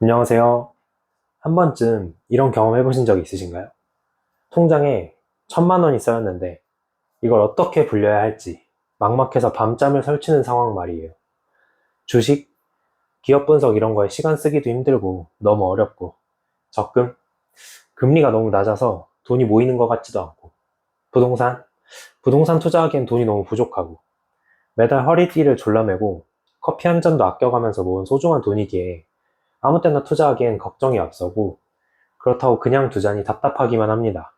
안녕하세요. 한 번쯤 이런 경험 해보신 적 있으신가요? 통장에 1,000만 원이 쌓였는데 이걸 어떻게 불려야 할지 막막해서 밤잠을 설치는 상황 말이에요. 주식, 기업 분석 이런 거에 시간 쓰기도 힘들고 너무 어렵고 적금, 금리가 너무 낮아서 돈이 모이는 것 같지도 않고 부동산, 부동산 투자하기엔 돈이 너무 부족하고 매달 허리띠를 졸라매고 커피 한 잔도 아껴가면서 모은 소중한 돈이기에 아무 때나 투자하기엔 걱정이 앞서고 그렇다고 그냥 두자니 답답하기만 합니다.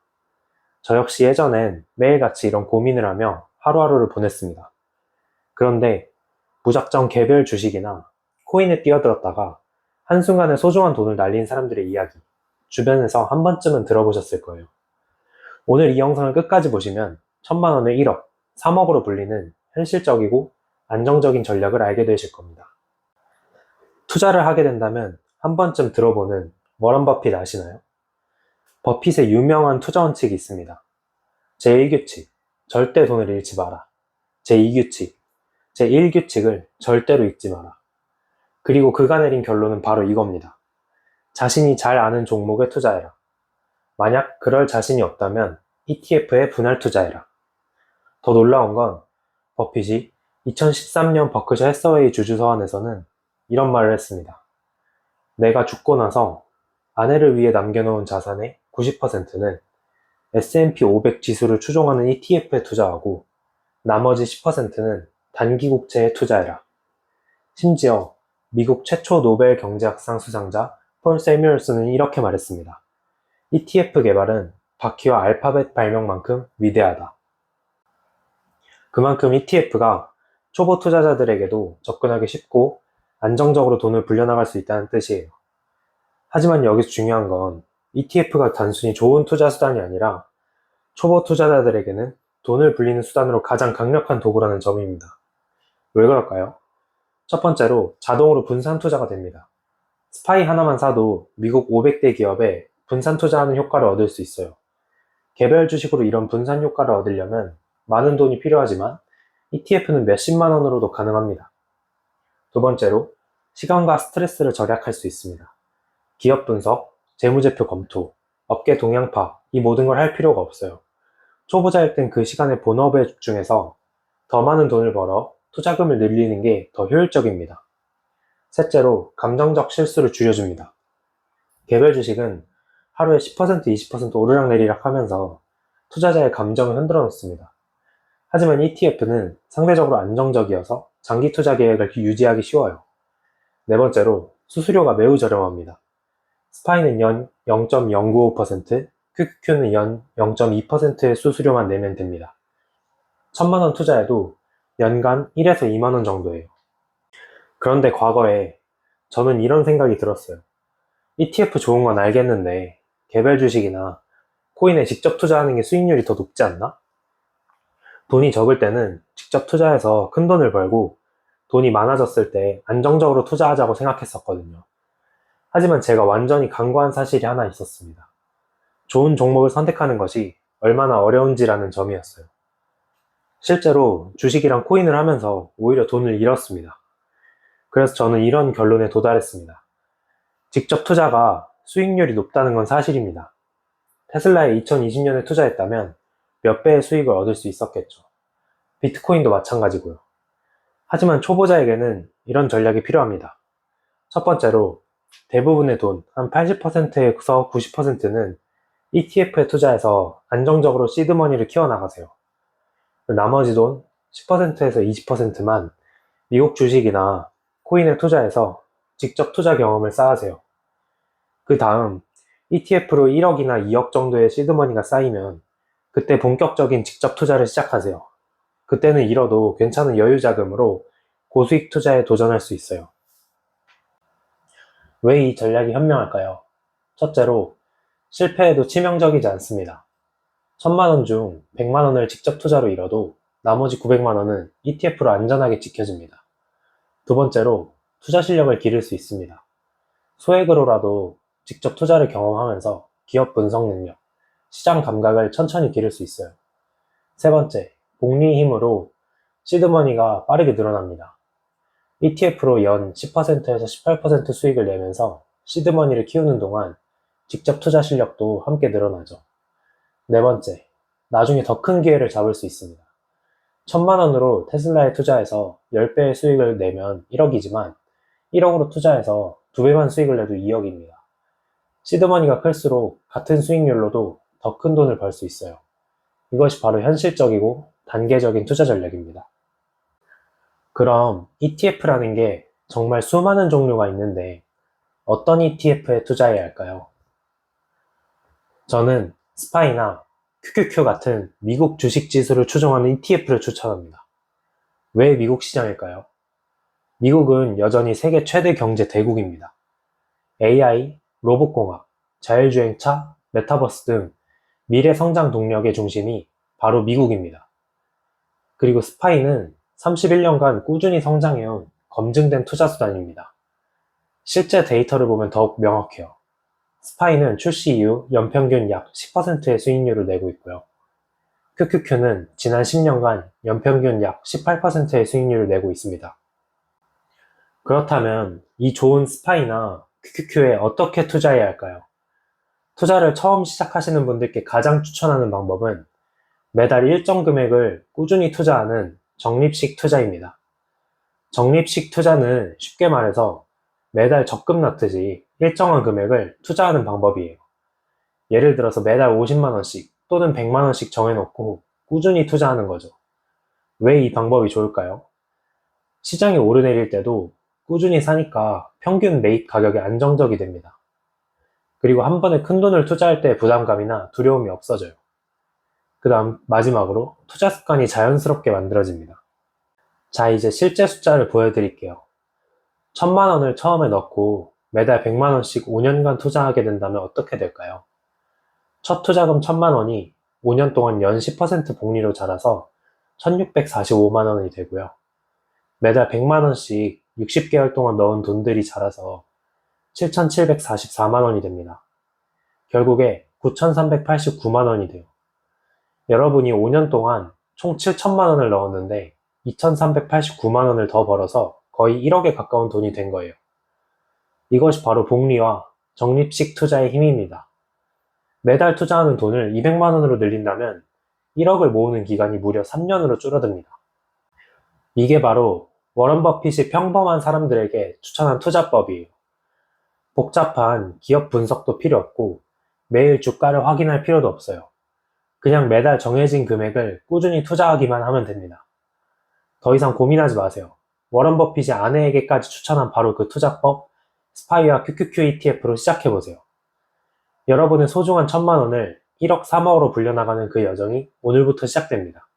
저 역시 예전엔 매일같이 이런 고민을 하며 하루하루를 보냈습니다. 그런데 무작정 개별 주식이나 코인에 뛰어들었다가 한순간에 소중한 돈을 날린 사람들의 이야기, 주변에서 한 번쯤은 들어보셨을 거예요. 오늘 이 영상을 끝까지 보시면 1,000만 원을 1억, 3억으로 불리는 현실적이고 안정적인 전략을 알게 되실 겁니다. 투자를 하게 된다면 한 번쯤 들어보는 워런 버핏 아시나요? 버핏의 유명한 투자 원칙이 있습니다. 제1규칙, 절대 돈을 잃지 마라. 제2규칙, 제1규칙을 절대로 잊지 마라. 그리고 그가 내린 결론은 바로 이겁니다. 자신이 잘 아는 종목에 투자해라. 만약 그럴 자신이 없다면 ETF에 분할 투자해라. 더 놀라운 건 버핏이 2013년 버크셔 해서웨이 주주서원에서는 이런 말을 했습니다. 내가 죽고 나서 아내를 위해 남겨놓은 자산의 90%는 S&P 500 지수를 추종하는 ETF에 투자하고 나머지 10%는 단기 국채에 투자해라. 심지어 미국 최초 노벨 경제학상 수상자 폴 세뮤얼스는 이렇게 말했습니다. ETF 개발은 바퀴와 알파벳 발명만큼 위대하다. 그만큼 ETF가 초보 투자자들에게도 접근하기 쉽고 안정적으로 돈을 불려나갈 수 있다는 뜻이에요. 하지만 여기서 중요한 건 ETF가 단순히 좋은 투자 수단이 아니라 초보 투자자들에게는 돈을 불리는 수단으로 가장 강력한 도구라는 점입니다. 왜 그럴까요? 첫 번째로 자동으로 분산 투자가 됩니다. 스파이 하나만 사도 미국 500대 기업에 분산 투자하는 효과를 얻을 수 있어요. 개별 주식으로 이런 분산 효과를 얻으려면 많은 돈이 필요하지만 ETF는 몇십만 원으로도 가능합니다. 두 번째로 시간과 스트레스를 절약할 수 있습니다. 기업 분석, 재무제표 검토, 업계 동향파 이 모든 걸 할 필요가 없어요. 초보자일 땐 그 시간에 본업에 집중해서 더 많은 돈을 벌어 투자금을 늘리는 게 더 효율적입니다. 셋째로 감정적 실수를 줄여줍니다. 개별 주식은 하루에 10%, 20% 오르락내리락 하면서 투자자의 감정을 흔들어 놓습니다. 하지만 ETF는 상대적으로 안정적이어서 장기 투자 계획을 유지하기 쉬워요. 네 번째로 수수료가 매우 저렴합니다. 스파이는 연 0.095%, QQQ는 연 0.2%의 수수료만 내면 됩니다. 1,000만 원 투자해도 연간 1에서 2만 원 정도예요. 그런데 과거에 저는 이런 생각이 들었어요. ETF 좋은 건 알겠는데 개별 주식이나 코인에 직접 투자하는 게 수익률이 더 높지 않나? 돈이 적을 때는 직접 투자해서 큰 돈을 벌고 돈이 많아졌을 때 안정적으로 투자하자고 생각했었거든요. 하지만 제가 완전히 간과한 사실이 하나 있었습니다. 좋은 종목을 선택하는 것이 얼마나 어려운지라는 점이었어요. 실제로 주식이랑 코인을 하면서 오히려 돈을 잃었습니다. 그래서 저는 이런 결론에 도달했습니다. 직접 투자가 수익률이 높다는 건 사실입니다. 테슬라에 2020년에 투자했다면 몇 배의 수익을 얻을 수 있었겠죠. 비트코인도 마찬가지고요. 하지만 초보자에게는 이런 전략이 필요합니다. 첫 번째로 대부분의 돈, 한 80%에서 90%는 ETF에 투자해서 안정적으로 시드머니를 키워나가세요. 나머지 돈 10%에서 20%만 미국 주식이나 코인에 투자해서 직접 투자 경험을 쌓으세요. 그 다음 ETF로 1억이나 2억 정도의 시드머니가 쌓이면 그때 본격적인 직접 투자를 시작하세요. 그때는 잃어도 괜찮은 여유 자금으로 고수익 투자에 도전할 수 있어요. 왜 이 전략이 현명할까요? 첫째로 실패해도 치명적이지 않습니다. 1,000만 원 중 100만 원을 직접 투자로 잃어도 나머지 900만 원은 ETF로 안전하게 지켜집니다. 두 번째로 투자 실력을 기를 수 있습니다. 소액으로라도 직접 투자를 경험하면서 기업 분석 능력, 시장 감각을 천천히 기를 수 있어요. 세 번째, 복리의 힘으로 시드머니가 빠르게 늘어납니다. ETF로 연 10%에서 18% 수익을 내면서 시드머니를 키우는 동안 직접 투자 실력도 함께 늘어나죠. 네 번째, 나중에 더 큰 기회를 잡을 수 있습니다. 1,000만 원으로 테슬라에 투자해서 10배의 수익을 내면 1억이지만 1억으로 투자해서 2배만 수익을 내도 2억입니다. 시드머니가 클수록 같은 수익률로도 더 큰 돈을 벌 수 있어요. 이것이 바로 현실적이고 단계적인 투자 전략입니다. 그럼 ETF라는 게 정말 수많은 종류가 있는데 어떤 ETF에 투자해야 할까요? 저는 스파이나 QQQ 같은 미국 주식 지수를 추종하는 ETF를 추천합니다. 왜 미국 시장일까요? 미국은 여전히 세계 최대 경제 대국입니다. AI, 로봇공학, 자율주행차, 메타버스 등 미래 성장 동력의 중심이 바로 미국입니다. 그리고 스파이는 31년간 꾸준히 성장해온 검증된 투자 수단입니다. 실제 데이터를 보면 더욱 명확해요. 스파이는 출시 이후 연평균 약 10%의 수익률을 내고 있고요. QQQ는 지난 10년간 연평균 약 18%의 수익률을 내고 있습니다. 그렇다면 이 좋은 스파이나 QQQ에 어떻게 투자해야 할까요? 투자를 처음 시작하시는 분들께 가장 추천하는 방법은 매달 일정 금액을 꾸준히 투자하는 적립식 투자입니다. 적립식 투자는 쉽게 말해서 매달 적금 넣듯이 일정한 금액을 투자하는 방법이에요. 예를 들어서 매달 50만원씩 또는 100만원씩 정해놓고 꾸준히 투자하는 거죠. 왜 이 방법이 좋을까요? 시장이 오르내릴 때도 꾸준히 사니까 평균 매입 가격이 안정적이 됩니다. 그리고 한 번에 큰 돈을 투자할 때 부담감이나 두려움이 없어져요. 그 다음 마지막으로 투자 습관이 자연스럽게 만들어집니다. 자, 이제 실제 숫자를 보여드릴게요. 1,000만 원을 처음에 넣고 매달 100만 원씩 5년간 투자하게 된다면 어떻게 될까요? 첫 투자금 1,000만 원이 5년 동안 연 10% 복리로 자라서 1,645만 원이 되고요. 매달 100만 원씩 60개월 동안 넣은 돈들이 자라서 7,744만 원이 됩니다. 결국에 9,389만 원이 돼요. 여러분이 5년 동안 총 7천만 원을 넣었는데 2,389만 원을 더 벌어서 거의 1억에 가까운 돈이 된 거예요. 이것이 바로 복리와 적립식 투자의 힘입니다. 매달 투자하는 돈을 200만 원으로 늘린다면 1억을 모으는 기간이 무려 3년으로 줄어듭니다. 이게 바로 워런 버핏이 평범한 사람들에게 추천한 투자법이에요. 복잡한 기업 분석도 필요 없고 매일 주가를 확인할 필요도 없어요. 그냥 매달 정해진 금액을 꾸준히 투자하기만 하면 됩니다. 더 이상 고민하지 마세요. 워런 버핏이 아내에게까지 추천한 바로 그 투자법, 스파이와 QQQ ETF로 시작해보세요. 여러분의 소중한 1,000만 원을 1억, 3억으로 불려나가는 그 여정이 오늘부터 시작됩니다.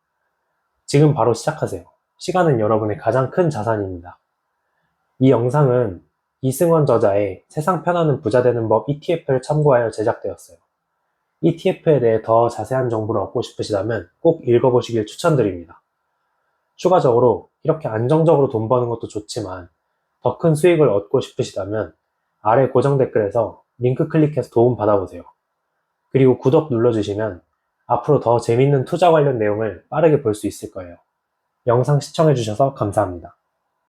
지금 바로 시작하세요. 시간은 여러분의 가장 큰 자산입니다. 이 영상은 이승원 저자의 세상 편하는 부자 되는 법 ETF를 참고하여 제작되었어요. ETF에 대해 더 자세한 정보를 얻고 싶으시다면 꼭 읽어보시길 추천드립니다. 추가적으로 이렇게 안정적으로 돈 버는 것도 좋지만 더 큰 수익을 얻고 싶으시다면 아래 고정 댓글에서 링크 클릭해서 도움 받아보세요. 그리고 구독 눌러주시면 앞으로 더 재밌는 투자 관련 내용을 빠르게 볼 수 있을 거예요. 영상 시청해주셔서 감사합니다.